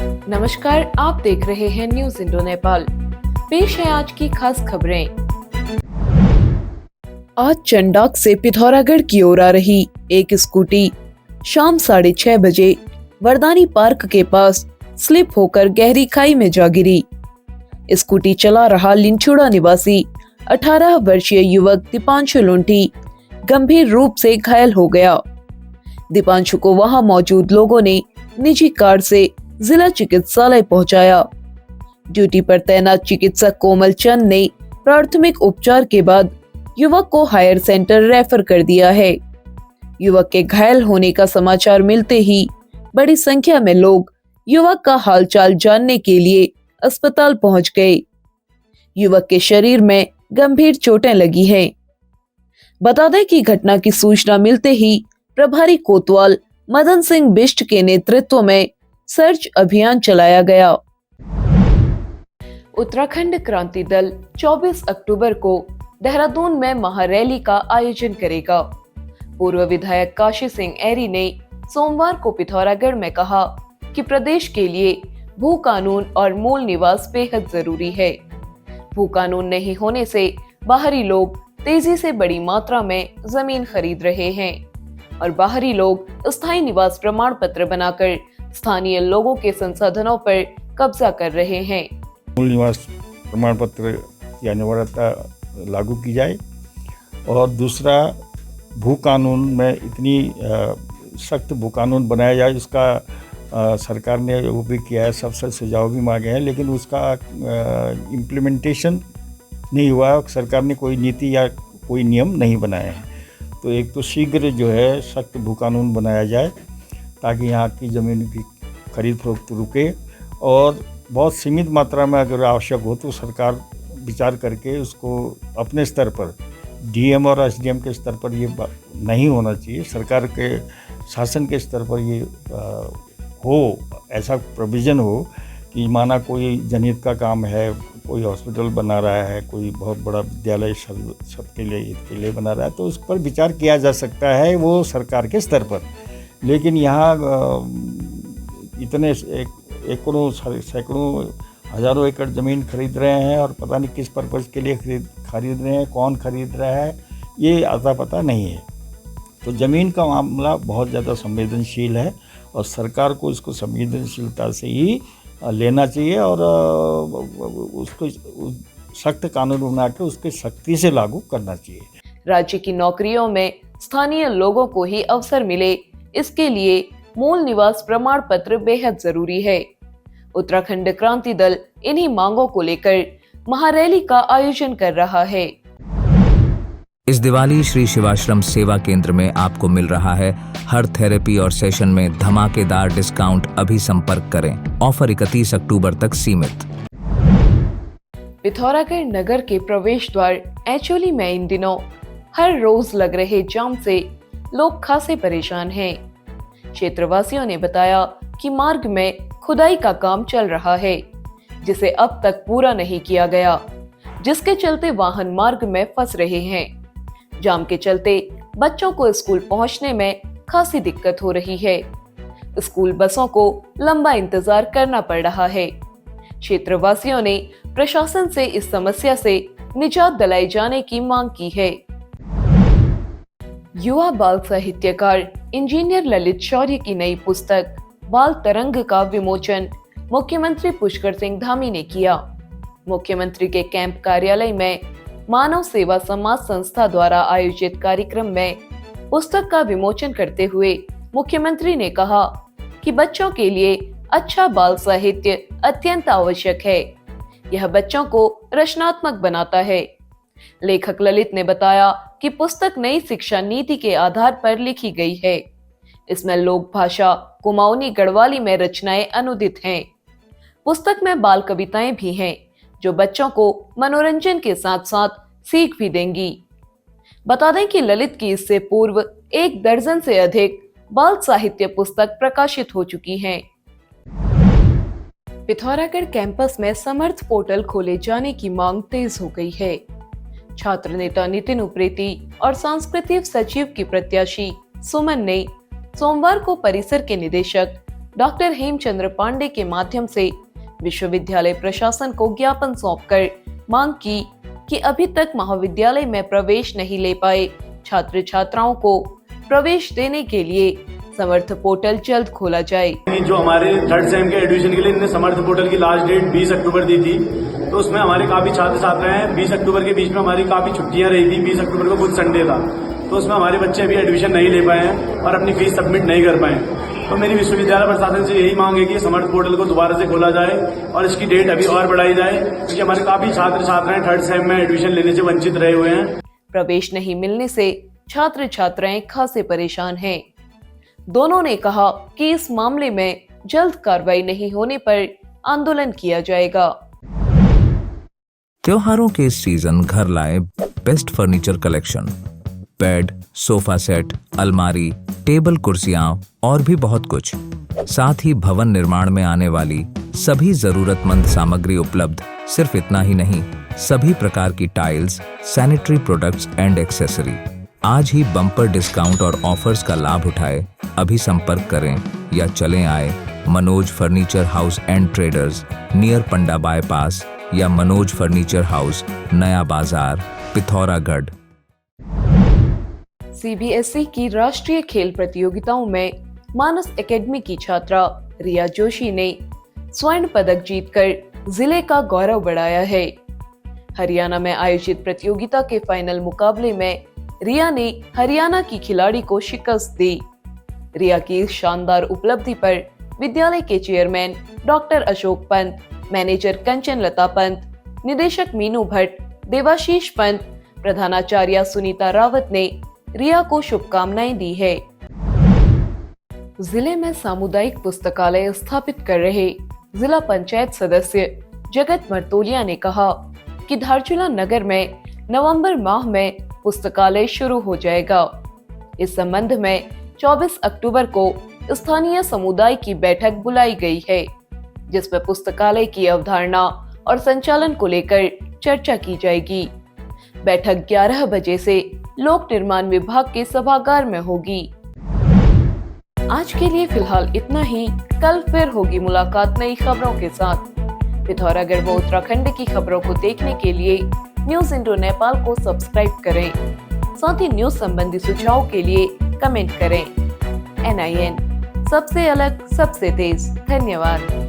नमस्कार, आप देख रहे हैं न्यूज इंडो नेपाल। पेश है आज की खास खबरें। आज चंडाक से पिथौरागढ़ की ओर आ रही एक स्कूटी शाम 6:30 बजे वरदानी पार्क के पास स्लिप होकर गहरी खाई में जा गिरी। स्कूटी चला रहा लिंचुड़ा निवासी 18 वर्षीय युवक दीपांशु लुंठी गंभीर रूप से घायल हो गया। दीपांशु को वहां मौजूद लोगों ने निजी कार से जिला चिकित्सालय पहुंचाया। ड्यूटी पर तैनात चिकित्सक कोमल चंद ने प्राथमिक उपचार के बाद युवक को हायर सेंटर रेफर कर दिया है। युवक के घायल होने का समाचार मिलते ही बड़ी संख्या में लोग युवक का हालचाल जानने के लिए अस्पताल पहुंच गए। युवक के शरीर में गंभीर चोटें लगी हैं। बता दें कि घटना की सूचना मिलते ही प्रभारी कोतवाल मदन सिंह बिष्ट के नेतृत्व में सर्च अभियान चलाया गया। उत्तराखंड क्रांति दल 24 अक्टूबर को देहरादून में महारैली का आयोजन करेगा। पूर्व विधायक काशी सिंह ऐरी ने सोमवार को पिथौरागढ़ में कहा कि प्रदेश के लिए भू कानून और मूल निवास बेहद जरूरी है। भू कानून नहीं होने से बाहरी लोग तेजी से बड़ी मात्रा में जमीन खरीद रहे हैं और बाहरी लोग स्थायी निवास प्रमाण पत्र बनाकर स्थानीय लोगों के संसाधनों पर कब्जा कर रहे हैं। मूल निवास प्रमाण पत्र की अनिवार्यता लागू की जाए और दूसरा भू कानून में इतनी सख्त भू कानून बनाया जाए जिसका सरकार ने वो भी किया है, सबसे सुझाव भी मांगे हैं, लेकिन उसका इम्प्लीमेंटेशन नहीं हुआ। सरकार ने कोई नीति या कोई नियम नहीं बनाए हैं। तो एक तो शीघ्र जो है सख्त भू कानून बनाया जाए ताकि यहाँ की ज़मीन की खरीद फरोख्त रुके और बहुत सीमित मात्रा में अगर आवश्यक हो तो सरकार विचार करके उसको अपने स्तर पर डीएम और एसडीएम के स्तर पर ये नहीं होना चाहिए, सरकार के शासन के स्तर पर ये हो, ऐसा प्रोविज़न हो कि माना कोई जनहित का काम है, कोई हॉस्पिटल बना रहा है, कोई बहुत बड़ा विद्यालय सबके लिए बना रहा है, तो उस पर विचार किया जा सकता है वो सरकार के स्तर पर। लेकिन यहाँ इतने एकड़ों सैकड़ों हज़ारों एकड़ ज़मीन खरीद रहे हैं और पता नहीं किस पर्पज़ के लिए खरीद रहे हैं, कौन खरीद रहा है, ये आता पता नहीं है। तो ज़मीन का मामला बहुत ज़्यादा संवेदनशील है और सरकार को इसको संवेदनशीलता से ही लेना चाहिए और उसको सख्त कानून बना के उसके सख्ती से लागू करना चाहिए। राज्य की नौकरियों में स्थानीय लोगों को ही अवसर मिले, इसके लिए मूल निवास प्रमाण पत्र बेहद जरूरी है। उत्तराखंड क्रांति दल इन्हीं मांगों को लेकर महारैली का आयोजन कर रहा है। इस दिवाली श्री शिवाश्रम सेवा केंद्र में आपको मिल रहा है हर थेरेपी और सेशन में धमाकेदार डिस्काउंट। अभी संपर्क करें। ऑफर 31 अक्टूबर तक सीमित। पिथौरागढ़ नगर के प्रवेश द्वार एचोली में इन दिनों हर रोज लग रहे जाम से लोग खासे परेशान हैं। क्षेत्रवासियों ने बताया कि मार्ग में खुदाई का काम चल रहा है, जिसे अब तक पूरा नहीं किया गया, जिसके चलते वाहन मार्ग में फंस रहे हैं। जाम के चलते बच्चों को स्कूल पहुंचने में खासी दिक्कत हो रही है। स्कूल बसों को लंबा इंतजार करना पड़ रहा है। क्षेत्रवासियों ने प्रशासन से इस समस्या से निजात दिलाई जाने की मांग की है। युवा बाल साहित्यकार इंजीनियर ललित शौर्य की नई पुस्तक बाल तरंग का विमोचन मुख्यमंत्री पुष्कर सिंह धामी ने किया। मुख्यमंत्री के कैंप कार्यालय में मानव सेवा समाज संस्था द्वारा आयोजित कार्यक्रम में पुस्तक का विमोचन करते हुए मुख्यमंत्री ने कहा कि बच्चों के लिए अच्छा बाल साहित्य अत्यंत आवश्यक है। यह बच्चों को रचनात्मक बनाता है। लेखक ललित ने बताया कि पुस्तक नई शिक्षा नीति के आधार पर लिखी गई है। इसमें लोक भाषा कुमाऊनी गढ़वाली में रचनाएं अनुदित हैं। पुस्तक में बाल कविताएं भी हैं जो बच्चों को मनोरंजन के साथ साथ सीख भी देंगी। बता दें कि ललित की इससे पूर्व 1 दर्जन से अधिक बाल साहित्य पुस्तक प्रकाशित हो चुकी हैं। पिथौरागढ़ कैंपस में समर्थ पोर्टल खोले जाने की मांग तेज हो गई है। छात्र नेता नितिन उप्रेती और सांस्कृतिक सचिव की प्रत्याशी सुमन ने सोमवार को परिसर के निदेशक डॉक्टर हेमचंद्र पांडे के माध्यम से विश्वविद्यालय प्रशासन को ज्ञापन सौंपकर मांग की कि अभी तक महाविद्यालय में प्रवेश नहीं ले पाए छात्र छात्राओं को प्रवेश देने के लिए समर्थ पोर्टल जल्द खोला जाए। जो हमारे थर्ड सेम के एडमिशन के लिए इन्होंने समर्थ पोर्टल की लास्ट डेट 20 अक्टूबर दी थी, तो उसमें हमारे काफी छात्र छात्राएं हैं। 20 अक्टूबर के बीच में हमारी काफी छुट्टियां रही थी। 20 अक्टूबर को खुद संडे था, तो उसमें हमारे बच्चे अभी एडमिशन नहीं ले पाए हैं और अपनी फीस सबमिट नहीं कर पाए। तो मेरी विश्वविद्यालय प्रशासन से यही मांग है कि समर्थ पोर्टल को दोबारा से खोला जाए और इसकी डेट अभी और बढ़ाई जाए, क्योंकि हमारे काफी छात्र छात्राएं थर्ड सेम में एडमिशन लेने से वंचित रहे हुए हैं। प्रवेश नहीं मिलने से छात्र छात्राएं खासे परेशान हैं। दोनों ने कहा कि इस मामले में जल्द कार्रवाई नहीं होने पर आंदोलन किया जाएगा। त्योहारों के इस सीजन घर लाए best furniture collection, bed, sofa set, अलमारी, टेबल, कुर्सियां और भी बहुत कुछ। साथ ही भवन निर्माण में आने वाली सभी जरूरतमंद सामग्री उपलब्ध। सिर्फ इतना ही नहीं, सभी प्रकार की tiles, sanitary products and accessory. आज ही बम्पर डिस्काउंट और ऑफर्स का लाभ उठाए। अभी संपर्क करें या चलें आए Manoj furniture house and traders, near Panda bypass, या मनोज फर्नीचर हाउस, नया बाजार, पिथौरागढ़। सीबीएसई की राष्ट्रीय खेल प्रतियोगिताओं में मानस एकेडमी की छात्रा रिया जोशी ने स्वर्ण पदक जीतकर जिले का गौरव बढ़ाया है। हरियाणा में आयोजित प्रतियोगिता के फाइनल मुकाबले में रिया ने हरियाणा की खिलाड़ी को शिकस्त दी। रिया की इस शानदार उपलब्धि पर विद्यालय के chairman doctor Ashok Pant, manager Kanchan Lata Pant, निदेशक मीनू भट्ट, देवाशीष पंत, प्रधानाचार्य सुनीता रावत ने रिया को शुभकामनाएं दी है। जिले में सामुदायिक पुस्तकालय स्थापित कर रहे जिला पंचायत सदस्य जगत मर्तोलिया ने कहा कि धारचूला नगर में नवंबर माह में पुस्तकालय शुरू हो जाएगा। इस संबंध में 24 अक्टूबर को स्थानीय समुदाय की बैठक बुलाई गई है, जिसमें पुस्तकालय की अवधारणा और संचालन को लेकर चर्चा की जाएगी। बैठक 11 बजे से लोक निर्माण विभाग के सभागार में होगी। आज के लिए फिलहाल इतना ही। कल फिर होगी मुलाकात नई खबरों के साथ। पिथौरागढ़ व उत्तराखंड की खबरों को देखने के लिए न्यूज इंडो नेपाल को सब्सक्राइब करें। साथ ही न्यूज संबंधी सुझाव के लिए कमेंट करें। NIN, सबसे अलग, सबसे तेज। धन्यवाद।